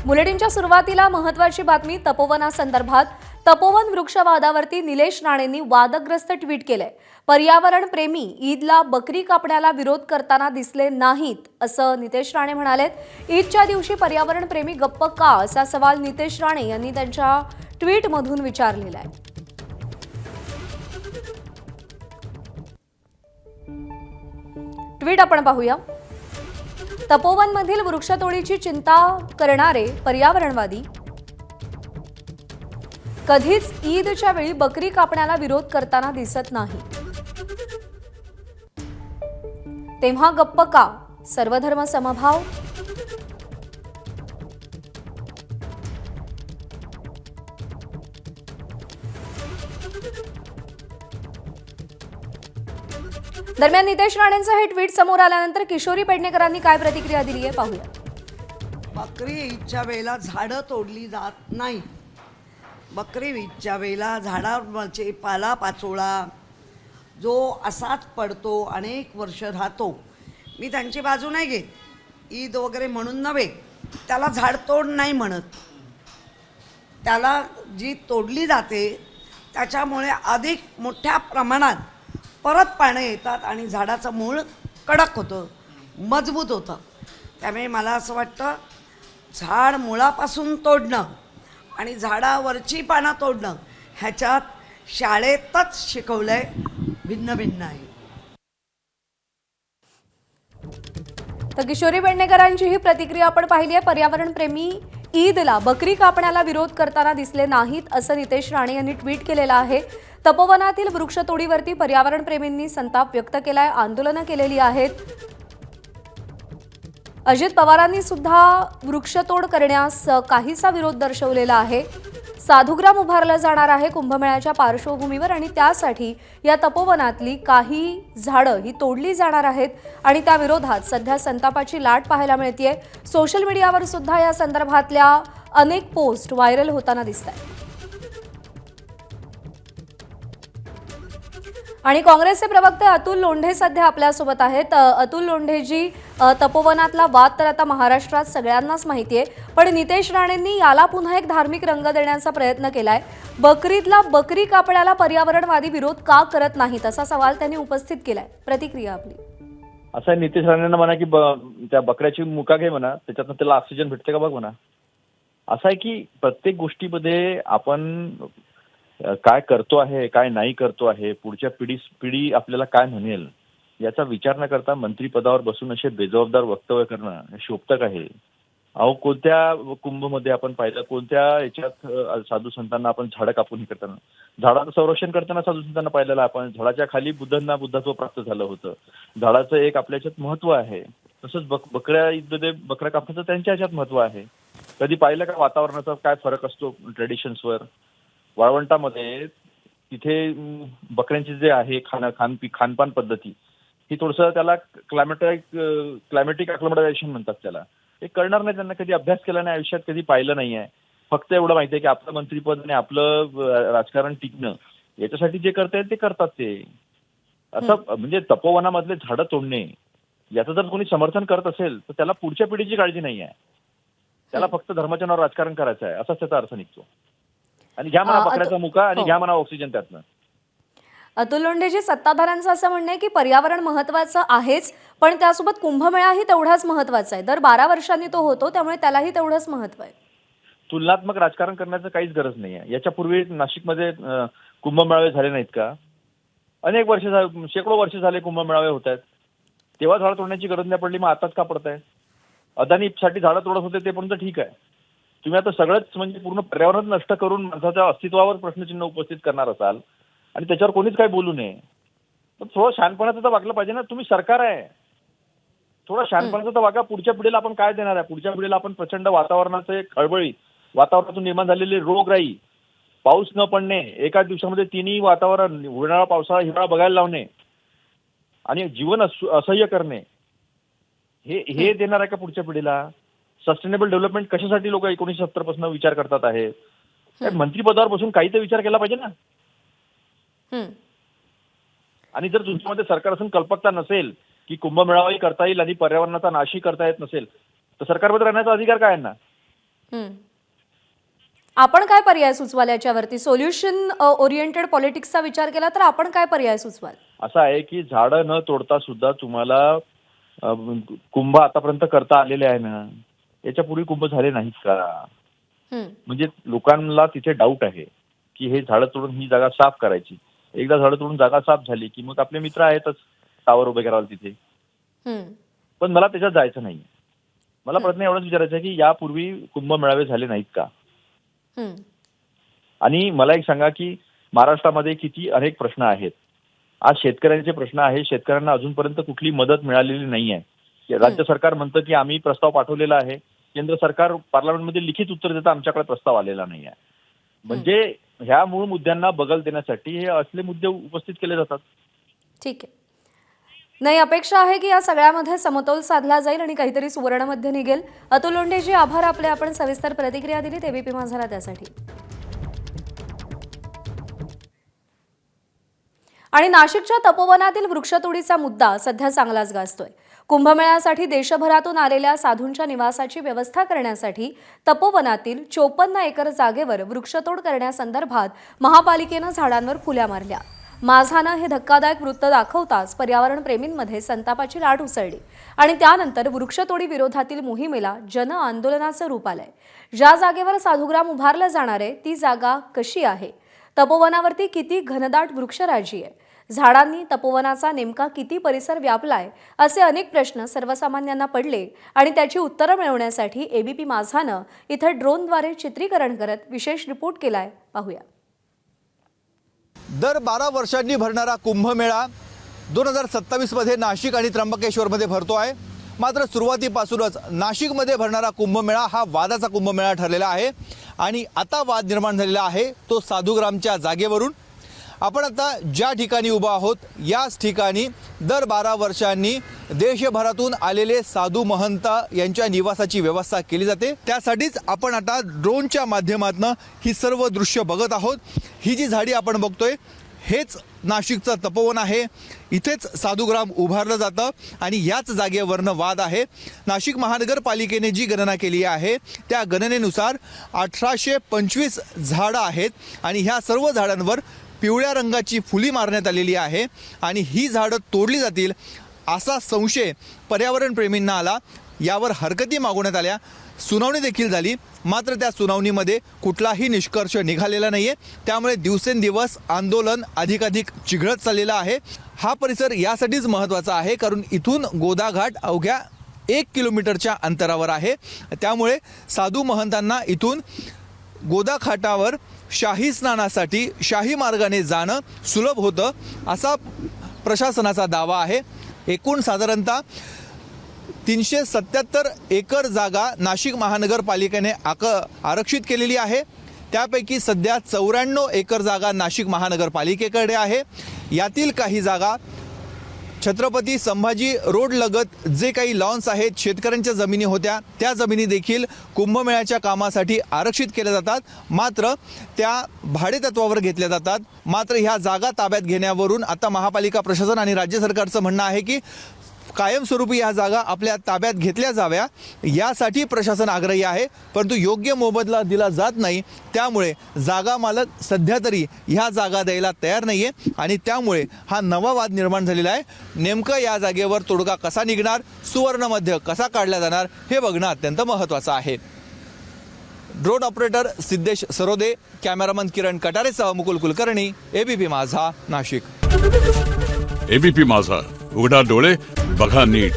बुलेटिनच्या सुरुवातीला महत्त्वाची बातमी तपोवनासंदर्भात. तपोवन वृक्षवादावरती निलेश राणेंनी वादग्रस्त ट्विट केलंय. पर्यावरण प्रेमी ईदला बकरी कापण्याला विरोध करताना दिसले नाहीत असं नितेश राणे म्हणालेत. ईदच्या दिवशी पर्यावरण प्रेमी गप्प का असा सवाल नितेश राणे यांनी त्यांच्या ट्विटमधून विचारलेला आहे. ट्विट आपण पाहूया. तपोवनमधील वृक्षतोडीची चिंता करणारे पर्यावरणवादी कधीच ईदच्या वेळी बकरी कापण्याला विरोध करताना दिसत नाही. तेव्हा गप्प का? सर्वधर्म समभाव. दरम्यान नितेश राणेंचं हे ट्विट समोर आल्यानंतर किशोरी पेडणेकरांनी काय प्रतिक्रिया दिली आहे पाहूया. बकरी ईदच्या वेळेला झाडं तोडली जात नाही. बकरी ईदच्या वेळेला झाडावरचे पाला पाचोळा जो असाच पडतो, अनेक वर्ष राहतो. मी त्यांची बाजू नाही घेत. ईद वगैरे म्हणून नव्हे, त्याला झाडतोड नाही म्हणत. त्याला जी तोडली जाते त्याच्यामुळे अधिक मोठ्या प्रमाणात परत पानं येतात आणि झाडाचं मूळ कडक होतं, मजबूत होतं. त्यामुळे मला असं वाटतं झाड मुळापासून तोडणं आणि झाडावरची पानं तोडणं ह्याच्यात शाळेतच शिकवलं आहे, भिन्न भिन्न आहे. तर किशोरी पेडणेकरांची ही प्रतिक्रिया आपण पाहिली आहे. पर्यावरण प्रेमी ईदला बकरी कापण्याला विरोध करताना दिसले नाहीत असं नितेश राणे यांनी ट्विट केलेलं आहे. तपोवनातील वृक्षतोडीवरती पर्यावरण प्रेमींनी संताप व्यक्त केलाय, आंदोलनं केलेली आहेत. अजित पवारांनी सुद्धा वृक्षतोड करण्यास काहीसा विरोध दर्शवलेला आहे. साधुग्राम उभारलं जाणार आहे कुंभमेळ्याच्या पार्श्वभूमीवर आणि त्यासाठी या तपोवनातली काही झाडं ही तोडली जाणार आहेत आणि त्या विरोधात सध्या संतापाची लाट पाहायला मिळतेय. सोशल मीडियावर सुद्धा या संदर्भातल्या अनेक पोस्ट व्हायरल होताना दिसत आहेत. आणि काँग्रेसचे प्रवक्ते अतुल लोंढे सध्या आपल्यासोबत आहेत. अतुल लोंढेजी, तपोवनातला वाद तर आता महाराष्ट्रात सगळ्यांनाच माहिती आहे, पण नितेश राणेंनी याला पुन्हा एक धार्मिक रंग देण्याचा प्रयत्न केलाय. बकरीदला बकरी कापण्याला पर्यावरणवादी विरोध का करत नाहीत असा सवाल त्यांनी उपस्थित केलाय. प्रतिक्रिया आपली. असं आहे, नितेश राणेंना म्हणा की त्या बकऱ्याची मुका घे म्हणा, त्याच्यातून त्याला ऑक्सिजन भेटते का बघ म्हणा. असं आहे की प्रत्येक गोष्टीमध्ये आपण काय करतो आहे, काय नाही करतो आहे, पुढच्या पिढी आपल्याला काय म्हणेल याचा विचार न करता मंत्रिपदावर बसून असे बेजबाबदार वक्तव्य करणं हे शोभतक आहे. अहो, कोणत्या कुंभमध्ये आपण पाहिलं, कोणत्या याच्यात साधू संतांना आपण झाडं कापून हे करताना, झाडाचं संरक्षण करताना साधू संतांना पाहिलेलं आपण. झाडाच्या खाली बुद्धांना बुद्धत्व प्राप्त झालं होतं. झाडाचं एक आपल्या याच्यात महत्व आहे. तसंच बकऱ्या कापण्याचं त्यांच्या ह्याच्यात महत्व आहे. कधी पाहिलं का वातावरणाचा काय फरक असतो क्रेडिशन्सवर? वाळवंटामध्ये तिथे बकऱ्यांची जे आहे खानपान पद्धती ही थोडंसं त्याला क्लायमॅटिक अक्लमटायझेशन म्हणतात त्याला. हे कळणार नाही, त्यांना कधी अभ्यास केला नाही, आयुष्यात कधी पाहिलं नाही आहे. फक्त एवढं माहिती आहे की आपलं मंत्रिपद आणि आपलं राजकारण टिकणं याच्यासाठी जे करतायत ते करतात ते. असं म्हणजे तपोवनामधले झाडं तोडणे याचं जर कोणी समर्थन करत असेल तर त्याला पुढच्या पिढीची काळजी नाही आहे. त्याला फक्त धर्माच्या नावावर राजकारण करायचं आहे असाच त्याचा अर्थ निघतो. आणि घ्या म्हणा बकऱ्याचा मुका आणि घ्या म्हणा ऑक्सिजन त्यातनं. अतुल लोंढेजी, सत्ताधाऱ्यांचं असं म्हणणं आहे की पर्यावरण महत्वाचं आहेच, पण त्यासोबत कुंभमेळाही तेवढाच महत्वाचा आहे. दर 12 वर्षांनी तो होतो, त्यामुळे त्यालाही तेवढंच महत्व आहे. तुलनात्मक राजकारण करण्याचं काहीच गरज नाही आहे. याच्यापूर्वी नाशिकमध्ये कुंभमेळावे झाले नाहीत का? अनेक वर्ष शेकडो वर्ष झाले कुंभमेळावे होत आहेत. तेव्हा झाडं तोडण्याची गरज नाही पडली, मग आताच का पडत आहे? अदानीसाठी झाडं तोडत होते ते पण ठीक आहे. तुम्ही आता सगळंच म्हणजे पूर्ण पर्यावरण नष्ट करून माणसाच्या अस्तित्वावर प्रश्नचिन्ह उपस्थित करणार असाल आणि त्याच्यावर कोणीच काही बोलू नये, तर थोडं शहाणपणाचं तर वागलं पाहिजे ना. तुम्ही सरकार आहे, थोडं शहाणपणाचं तर वागा. पुढच्या पिढीला आपण काय देणार आहे? पुढच्या पिढीला आपण प्रचंड वातावरणाचं एक खळबळी, वातावरणातून निर्माण झालेली रोगराई, पाऊस न पडणे, एका दिवसामध्ये तिन्ही वातावरण उन्हाळा, पावसाळा, हिवाळा बघायला लावणे आणि जीवन असह्य करणे, हे देणार आहे का पुढच्या पिढीला? सस्टेनेबल डेव्हलपमेंट कशासाठी लोक 1970 पासून विचार करतात आहेत? मंत्रिपदावर बसून काही तर विचार केला पाहिजे ना. आणि जर तुमच्यामध्ये सरकार असून कल्पकता नसेल की कुंभमेळावाही करता येईल आणि पर्यावरणाचा नाशही करता येत नसेल तर सरकारमध्ये राहण्याचा अधिकार काय यांना? आपण काय पर्याय सुचवाल याच्यावरती? सोल्युशन ओरिएंटेड पॉलिटिक्सचा विचार केला तर आपण काय पर्याय सुचवाल? असं आहे की झाडं न तोडता सुद्धा तुम्हाला कुंभ आतापर्यंत करता आलेले आहे ना, याच्यापूर्वी कुंभ झाले नाहीत का? म्हणजे लोकांना तिथे डाऊट आहे की हे झाडं तोडून ही जागा साफ करायची. एकदा झाडं तोडून जागा साफ झाली की मग आपले मित्र आहेतच टावर उभे करायला तिथे. पण मला त्याच्यात जायचं नाही. मला प्रश्न एवढाच विचारायचा आहे की यापूर्वी कुंभमेळावे झाले नाहीत का? आणि मला एक सांगा की महाराष्ट्रामध्ये किती अनेक प्रश्न आहेत. आज शेतकऱ्यांचे प्रश्न आहे. शेतकऱ्यांना अजूनपर्यंत कुठली मदत मिळालेली नाही आहे. राज्य सरकार म्हणतं की आम्ही प्रस्ताव पाठवलेला आहे. केंद्र सरकार पार्लमेंटमध्ये लिखित उत्तर देतं आमच्याकडे प्रस्ताव आलेला नाही आहे. म्हणजे ह्या मूळ मुद्द्यांना बगल देण्यासाठी हे असले मुद्दे उपस्थित केले जातात. ठीक आहे. नाही, अपेक्षा आहे की या सगळ्यामध्ये समतोल साधला जाईल आणि काहीतरी सुवर्णमध्य निघेल. अतुल लोंढेजी, आभार आपले. आपण सविस्तर प्रतिक्रिया दिलीत एबीपी माझाला त्यासाठी. आणि नाशिकच्या तपोवनातील वृक्षतोडीचा मुद्दा सध्या चांगलाच गाजतोय. कुंभमेळ्यासाठी देशभरातून आलेल्या साधूंच्या निवासाची व्यवस्था करण्यासाठी तपोवनातील 54 एकर जागेवर वृक्षतोड करण्यासंदर्भात महापालिकेनं झाडांवर फुल्या मारल्या. माझानं हे धक्कादायक वृत्त दाखवताच पर्यावरण प्रेमींमध्ये संतापाची लाट उसळली आणि त्यानंतर वृक्षतोडी विरोधातील मोहिमेला जन आंदोलनाचं रूप आलंय. ज्या जागेवर साधुग्राम उभारलं जाणार आहे ती जागा कशी आहे? तपोवनावरती किती घनदाट वृक्षराजी आहे? झाडांनी तपोवनाचा नेमका किती परिसर व्यापलाय? असे अनेक प्रश्न सर्वसामान्यांना पडले आणि त्याची उत्तरं मिळवण्यासाठी एबीपी माझानं इथं ड्रोनद्वारे चित्रीकरण करत विशेष रिपोर्ट केलाय. पाहूया. दर 12 वर्षांनी भरणारा कुंभमेळा 2027 मध्ये नाशिक आणि त्र्यंबकेश्वरमध्ये भरतो आहे. मात्र सुरुवातीपासूनच नाशिकमध्ये भरणारा कुंभमेळा हा वादाचा कुंभमेळा ठरलेला आहे आणि आता वाद निर्माण झालेला आहे तो साधुग्रामच्या जागेवरून. आपण आता ज्या ठिकाणी उभा आहोत याच ठिकाणी दर 12 वर्षांनी देशभरातून आलेले साधू महंत यांच्या निवासाची व्यवस्था केली जाते. त्यासाठीच आपण आता ड्रोनच्या माध्यमातून ही सर्व दृश्य बघत आहोत. ही जी झाडी आपण बघतोय हेच नाशिकचं तपोवन आहे. इथेच साधुग्राम उभारलं जातं आणि याच जागेवरनं वाद आहे. नाशिक महानगरपालिकेने जी गणना केली आहे त्या गणनेनुसार 1825 झाडं आहेत आणि ह्या सर्व झाडांवर पिवळ्या रंगाची फुली मारण्यात आलेली आहे आणि ही झाडं तोडली जातील असा संशय पर्यावरण प्रेमींना आला. यावर हरकती मागवण्यात आल्या. सुनावणी देखील झाली. मात्र त्या सुनावणीमध्ये कुठलाही निष्कर्ष निघालेला नाही आहे. त्यामुळे दिवसेंदिवस आंदोलन अधिकाधिक चिघळत चाललेलं आहे. हा परिसर यासाठीच महत्त्वाचा आहे कारण इथून गोदाघाट अवघ्या 1 किलोमीटरच्या अंतरावर आहे. त्यामुळे साधू महंतांना इथून गोदाघाटावर शाही स्नानासाठी शाही मार्गाने जाणं सुलभ होतं असा प्रशासनाचा दावा आहे. एकूण साधारणतः 377 एकर जागा नाशिक महानगरपालिकेने आरक्षित केलेली आहे. त्यापैकी सध्या 94 एकर जागा नाशिक महानगरपालिकेकडे आहे. यातील काही जागा छत्रपती संभाजी रोड लगत जे काही लॉन्स आहेत शेतकऱ्यांच्या जमिनी होत्या त्या जमिनी देखील कुंभमेळ्याच्या कामासाठी आरक्षित केल्या जातात. मात्र त्या भाडेतत्वावर घेतल्या जातात. मात्र ह्या जागा ताब्यात घेण्यावरून आता महापालिका प्रशासन आणि राज्य सरकारचं म्हणणं आहे की कायमस्वरूपी ह्या जागा आपल्या ताब्यात घेतल्या जाव्या यासाठी प्रशासन आग्रही आहे. परंतु योग्य मोबदला दिला जात नाही. त्यामुळे जागा मालक सध्या तरी ह्या जागा द्यायला तयार नाही आहे आणि त्यामुळे हा नवा वाद निर्माण झालेला आहे. नेमकं या जागेवर तोडगा कसा निघणार, सुवर्णमध्य कसा काढला जाणार हे बघणं अत्यंत महत्त्वाचं आहे. Drone operator Siddhesh Sarode, cameraman Kiran कटारेसह मुकुल कुलकर्णी, एबीपी माझा, नाशिक. एबीपी माझा, उघडा डोळे बघा नीट.